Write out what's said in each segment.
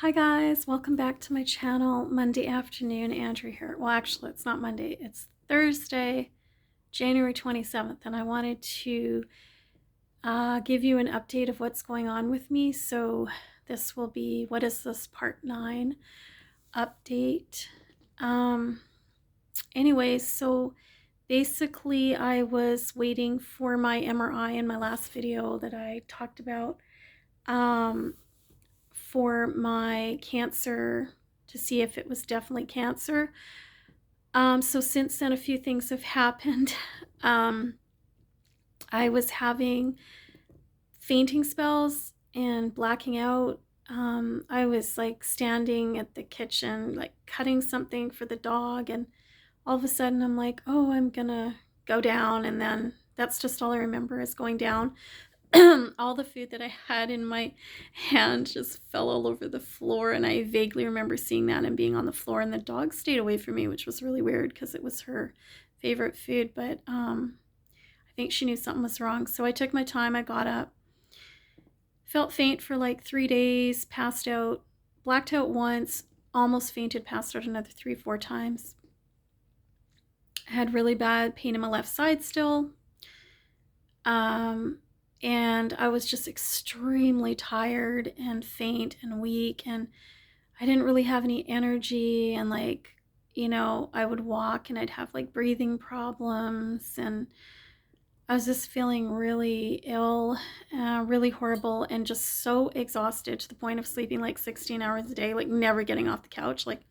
Hi guys, welcome back to my channel. Monday afternoon, Andrew here. Well, actually, it's not Monday, it's Thursday, January 27th, and I wanted to give you an update of what's going on with me. So this will be, what is this, part 9 update. Anyways, so basically I was waiting for my MRI in my last video that I talked about. For my cancer to see if it was definitely cancer. So since then, a few things have happened. I was having fainting spells and blacking out. I was like standing at the kitchen, like cutting something for the dog, and all of a sudden I'm like, oh, I'm gonna go down, and then that's just all I remember is going down. All the food that I had in my hand just fell all over the floor, and I vaguely remember seeing that and being on the floor, and the dog stayed away from me, which was really weird because it was her favorite food, but I think she knew something was wrong. So I took my time, I got up, felt faint for like 3 days, passed out, blacked out once, almost fainted, passed out another 3-4 times. I had really bad pain in my left side still. And I was just extremely tired and faint and weak, and I didn't really have any energy, and like, I would walk and I'd have like breathing problems, and I was just feeling really ill, really horrible, and just so exhausted to the point of sleeping like 16 hours a day, like never getting off the couch. Like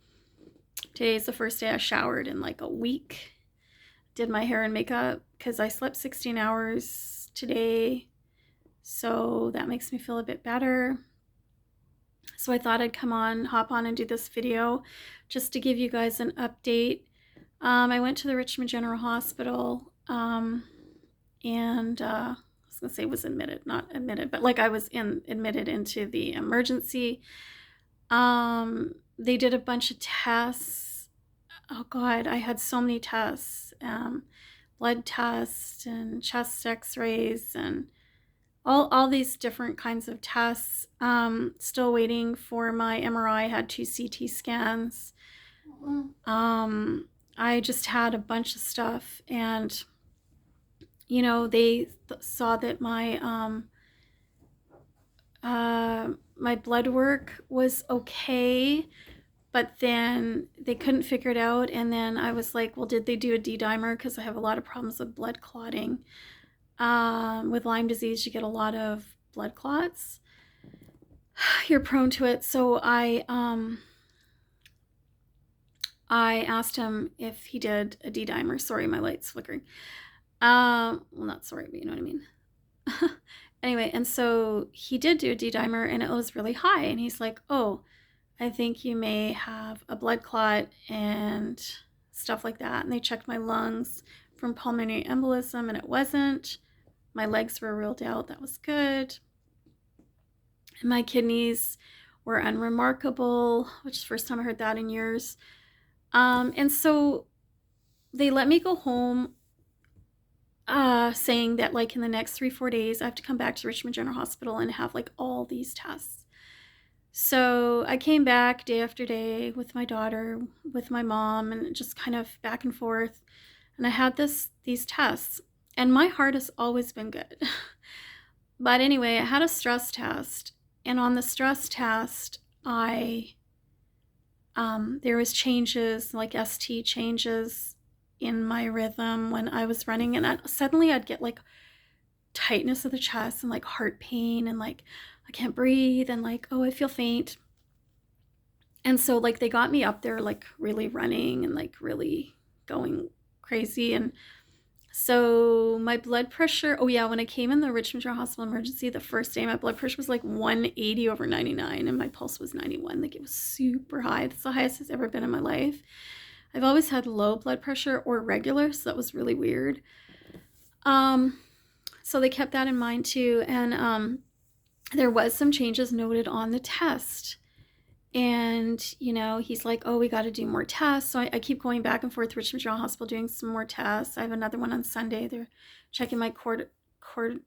today's the first day I showered in like a week, did my hair and makeup because I slept 16 hours today. So that makes me feel a bit better. So I thought I'd hop on and do this video just to give you guys an update. I went to the Richmond General Hospital, and I was gonna say was admitted, not admitted, but like I was admitted into the emergency. They did a bunch of tests. Oh God, I had so many tests, blood tests and chest x-rays and all these different kinds of tests. Still waiting for my MRI. I had 2 CT scans. I just had a bunch of stuff, and they saw that my blood work was okay, but then they couldn't figure it out. And then I was like, well, did they do a D-dimer? Because I have a lot of problems with blood clotting. With Lyme disease, you get a lot of blood clots. You're prone to it. So I asked him if he did a D-dimer. Sorry, my light's flickering. Well, not sorry, but you know what I mean. Anyway, and so he did do a D-dimer, and it was really high. And he's like, oh, I think you may have a blood clot and stuff like that. And they checked my lungs from pulmonary embolism, and it wasn't. My legs were ruled out. That was good. And my kidneys were unremarkable, which is the first time I heard that in years. And so they let me go home, saying that like in the next 3-4 days, I have to come back to Richmond General Hospital and have like all these tests. So I came back day after day with my daughter, with my mom, and just kind of back and forth. And I had these tests, and my heart has always been good. But anyway, I had a stress test, and on the stress test, there was changes, like ST changes in my rhythm when I was running, and suddenly I'd get like tightness of the chest and like heart pain, and like I can't breathe, and like, oh, I feel faint. And so like they got me up there like really running and like really going crazy. And so my blood pressure, oh yeah, when I came in the Richmond General Hospital emergency the first day, my blood pressure was like 180/99, and my pulse was 91. Like it was super high. That's the highest it's ever been in my life. I've always had low blood pressure or regular, so that was really weird. So they kept that in mind too, and there was some changes noted on the test. And, he's like, oh, we got to do more tests. So I keep going back and forth to Richmond General Hospital doing some more tests. I have another one on Sunday. They're checking my I can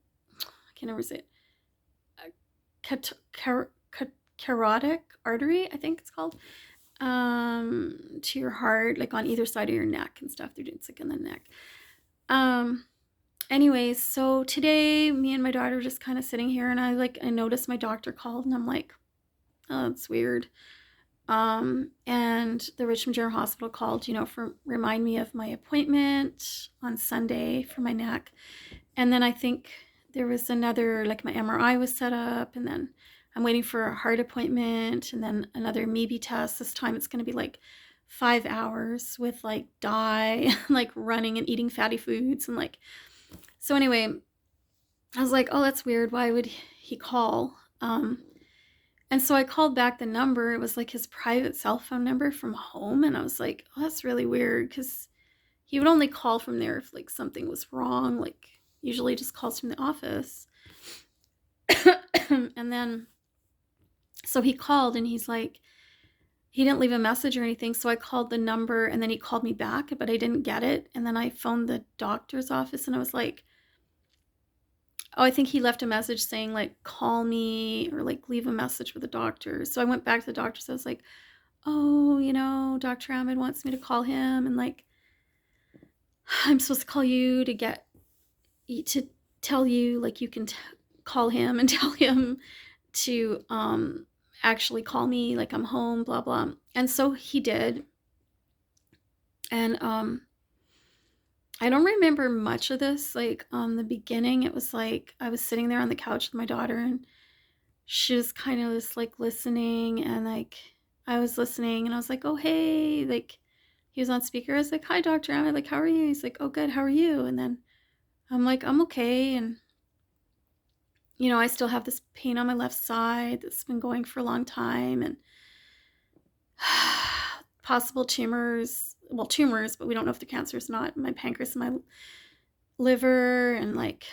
never say it. carotid artery, I think it's called, to your heart, like on either side of your neck and stuff. They're doing it's like in the neck. Um, Anyways, so today me and my daughter were just kind of sitting here, and I noticed my doctor called, and I'm like, oh, that's weird. And the Richmond General Hospital called, for remind me of my appointment on Sunday for my neck. And then I think there was another, like my MRI was set up, and then I'm waiting for a heart appointment, and then another MEB test. This time it's going to be like 5 hours with like dye, like running and eating fatty foods. And like, so anyway, I was like, oh, that's weird. Why would he call? And so I called back the number. It was like his private cell phone number from home. And I was like, oh, that's really weird, because he would only call from there if like something was wrong. Like usually just calls from the office. And then, so he called, and he's like, he didn't leave a message or anything. So I called the number, and then he called me back, but I didn't get it. And then I phoned the doctor's office, and I was like, oh, I think he left a message saying like, call me, or like leave a message with the doctor. So I went back to the doctor. So I was like, oh, Dr. Ahmed wants me to call him, and like, I'm supposed to call you to tell you, like, you can call him and tell him to actually call me, like I'm home, blah, blah. And so he did. And I don't remember much of this. Like, the beginning, it was like I was sitting there on the couch with my daughter, and she was kind of just like listening, and like I was listening, and I was like, oh, hey, like he was on speaker. I was like, hi, Dr. Ahmed, like, how are you? He's like, oh, good, how are you? And then I'm like, I'm okay. And I still have this pain on my left side that's been going for a long time, and possible tumors, but we don't know if the cancer is not in my pancreas and my liver, and like,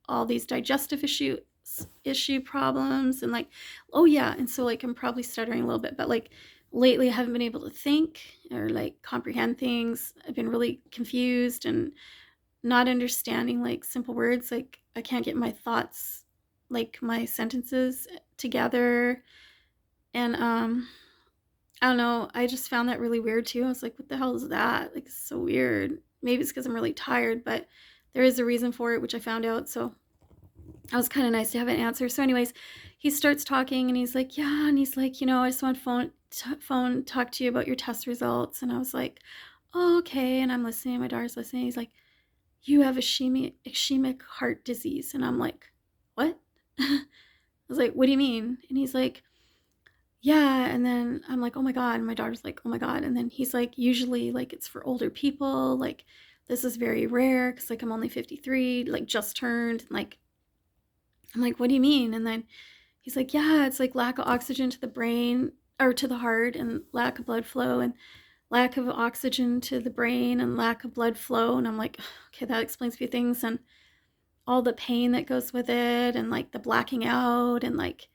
all these digestive issue problems, and like, oh yeah, and so like I'm probably stuttering a little bit, but like lately I haven't been able to think or like comprehend things. I've been really confused and not understanding like simple words. Like I can't get my thoughts, like my sentences together. And I don't know, I just found that really weird too. I was like, what the hell is that? Like, it's so weird. Maybe it's because I'm really tired, but there is a reason for it, which I found out. So it was kind of nice to have an answer. So anyways, he starts talking, and he's like, yeah, and he's like, I just want to talk to you about your test results. And I was like, oh, okay. And I'm listening, my daughter's listening. He's like, you have ischemic heart disease. And I'm like, what? I was like, what do you mean? And he's like, yeah. And then I'm like, oh my God. And my daughter's like, oh my God. And then he's like, usually like it's for older people. Like this is very rare, because like I'm only 53, like just turned. Like, I'm like, what do you mean? And then he's like, yeah, it's like lack of oxygen to the brain or to the heart, and lack of blood flow, and lack of oxygen to the brain, and lack of blood flow. And I'm like, okay, that explains a few things, and all the pain that goes with it, and like the blacking out, and like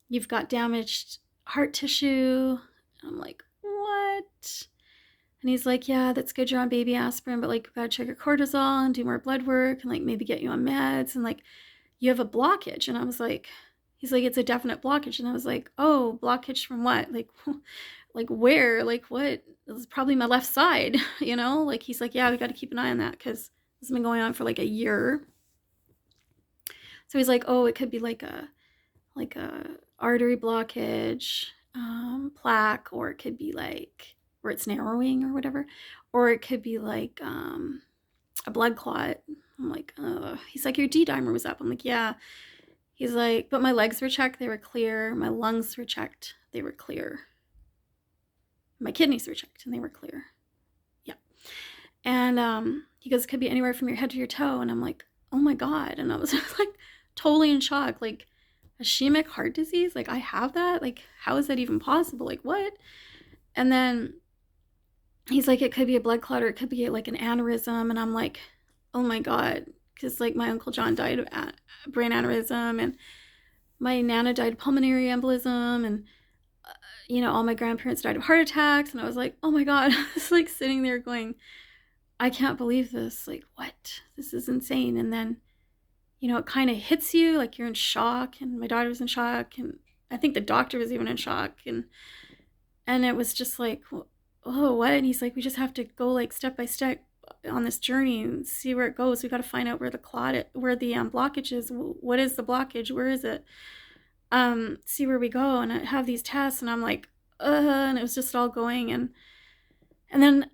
you've got damaged heart tissue. And I'm like, what? And he's like, yeah, that's good, you're on baby aspirin, but like, we've got to check your cortisol and do more blood work, and like maybe get you on meds, and like you have a blockage. And I was like, he's like, it's a definite blockage. And I was like, oh, blockage from what? Like, like where? Like what? It was probably my left side, Like he's like, yeah, we got to keep an eye on that, because this has been going on for like a year. So he's like, oh, it could be like a artery blockage, plaque, or it could be like where it's narrowing or whatever, or it could be like a blood clot. I'm like, he's like, your D-dimer was up. I'm like, yeah. He's like, but my legs were checked, they were clear. My lungs were checked, they were clear. My kidneys were checked, and they were clear. Yeah. And he goes, it could be anywhere from your head to your toe. And I'm like, oh my God. And I was like totally in shock. Like, ischemic heart disease? Like, I have that? Like, how is that even possible? Like, what? And then he's like, it could be a blood clot, or it could be like an aneurysm. And I'm like, oh my God. Because like my Uncle John died of brain aneurysm, and my Nana died of pulmonary embolism, and all my grandparents died of heart attacks. And I was like, oh my God. I was like sitting there going, I can't believe this. Like, what? This is insane. And then it kind of hits you, like you're in shock. And my daughter was in shock, and I think the doctor was even in shock. And it was just like, oh, what? And he's like, we just have to go like step by step on this journey and see where it goes. We got to find out where the blockage is. What is the blockage? Where is it? See where we go. And I have these tests, and I'm like, and it was just all going. And then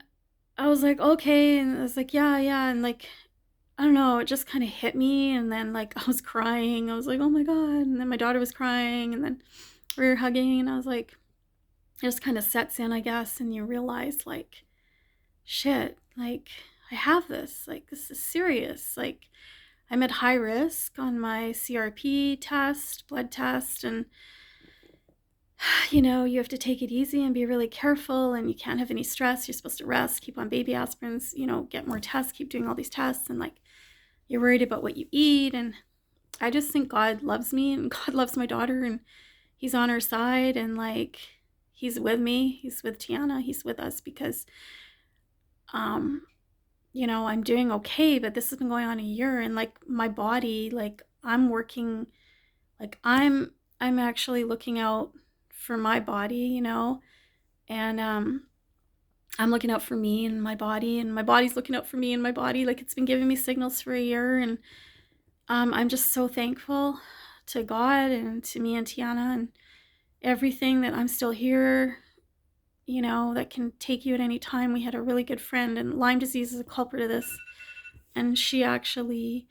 I was like, okay. And I was like, yeah. And like, I don't know, it just kind of hit me. And then like, I was crying. I was like, oh my God. And then my daughter was crying, and then we were hugging, and I was like, it just kind of sets in, I guess. And you realize like, shit, like I have this, like this is serious. Like I'm at high risk on my CRP test, blood test, and you have to take it easy and be really careful, and you can't have any stress. You're supposed to rest, keep on baby aspirins, get more tests, keep doing all these tests, and like you're worried about what you eat. And I just think God loves me, and God loves my daughter, and he's on our side, and like he's with me, he's with Tiana, he's with us, because I'm doing okay, but this has been going on a year, and like my body, like I'm working, like I'm actually looking out for my body, and I'm looking out for me and my body, and my body's looking out for me and my body. Like it's been giving me signals for a year, and I'm just so thankful to God and to me and Tiana and everything that I'm still here, that can take you at any time. We had a really good friend, and Lyme disease is a culprit of this. And she actually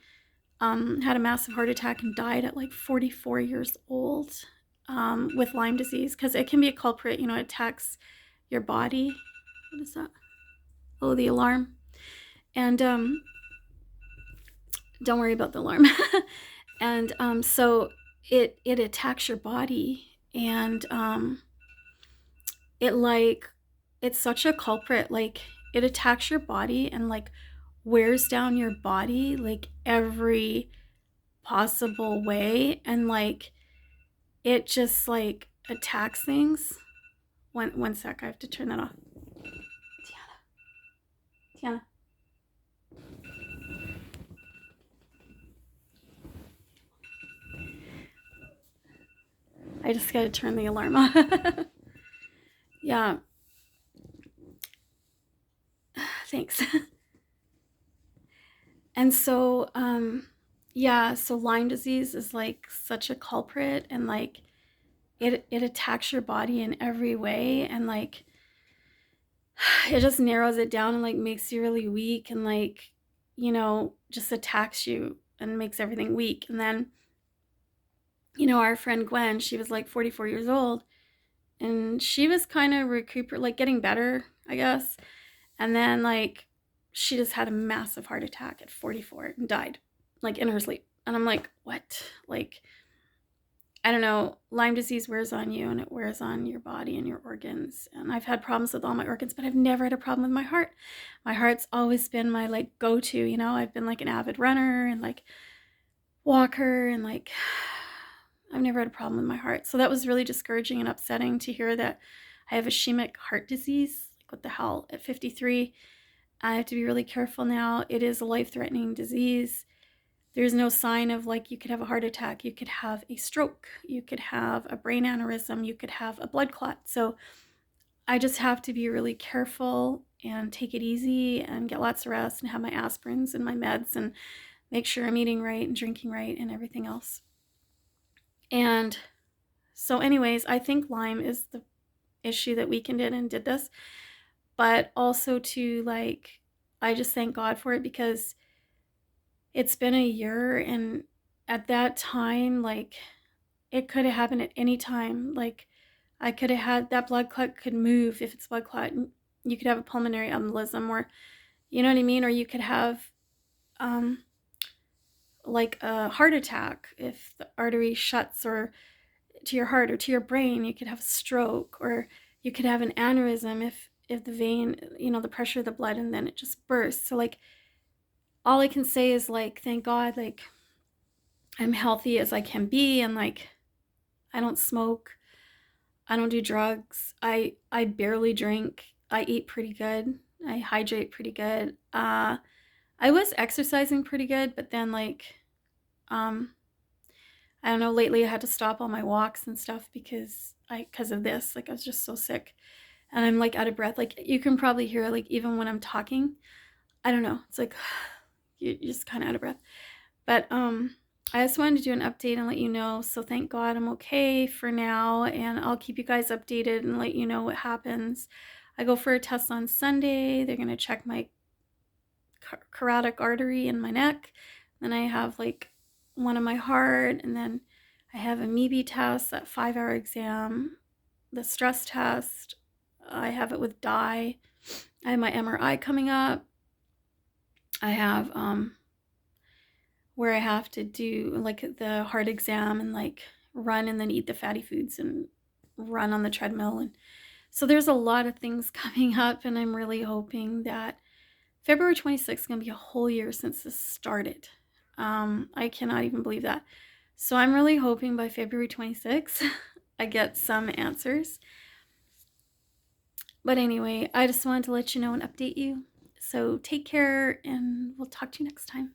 had a massive heart attack and died at like 44 years old with Lyme disease, because it can be a culprit. It attacks your body. What is that? Oh, the alarm. And don't worry about the alarm. And so it attacks your body, and it's such a culprit. Like it attacks your body and like wears down your body like every possible way, and like it just like attacks things. One sec, I have to turn that off. Tiana. I just gotta turn the alarm off. Yeah. Thanks. And so so Lyme disease is like such a culprit, and like it attacks your body in every way, and like it just narrows it down and like makes you really weak, and like just attacks you and makes everything weak. And then our friend Gwen, she was like 44 years old, and she was kind of like getting better, I guess. And then like she just had a massive heart attack at 44 and died like in her sleep. And I'm like, what? Like, I don't know, Lyme disease wears on you, and it wears on your body and your organs. And I've had problems with all my organs, but I've never had a problem with my heart. My heart's always been my like go-to. I've been like an avid runner and like walker, and like I've never had a problem with my heart. So that was really discouraging and upsetting to hear that I have ischemic heart disease. Like what the hell, at 53. I have to be really careful now. It is a life-threatening disease. There's no sign of like you could have a heart attack, you could have a stroke, you could have a brain aneurysm, you could have a blood clot. So I just have to be really careful and take it easy and get lots of rest and have my aspirins and my meds and make sure I'm eating right and drinking right and everything else. And so anyways, I think Lyme is the issue that weakened it and did this. But also to like, I just thank God for it, because it's been a year, and at that time, like it could have happened at any time. Like I could have had that blood clot could move if it's blood clot. You could have a pulmonary embolism, or you know what I mean? Or you could have like a heart attack if the artery shuts, or to your heart or to your brain. You could have a stroke, or you could have an aneurysm if the vein, the pressure of the blood, and then it just bursts. So like all I can say is like, thank God, like I'm healthy as I can be, and like I don't smoke, I don't do drugs, I barely drink, I eat pretty good, I hydrate pretty good. I was exercising pretty good, but then like I don't know, lately I had to stop all my walks and stuff because of this. Like I was just so sick and I'm like out of breath. Like you can probably hear like even when I'm talking, I don't know. It's like you're just kind of out of breath. But I just wanted to do an update and let you know. So thank God I'm okay for now, and I'll keep you guys updated and let you know what happens. I go for a test on Sunday. They're gonna check my carotid artery in my neck. Then I have like one in my heart, and then I have a MEB test, that 5-hour exam, the stress test. I have it with dye. I have my MRI coming up. I have where I have to do like the heart exam and like run and then eat the fatty foods and run on the treadmill. And so there's a lot of things coming up, and I'm really hoping that February 26th is going to be a whole year since this started. I cannot even believe that. So I'm really hoping by February 26th I get some answers. But anyway, I just wanted to let you know and update you. So take care, and we'll talk to you next time.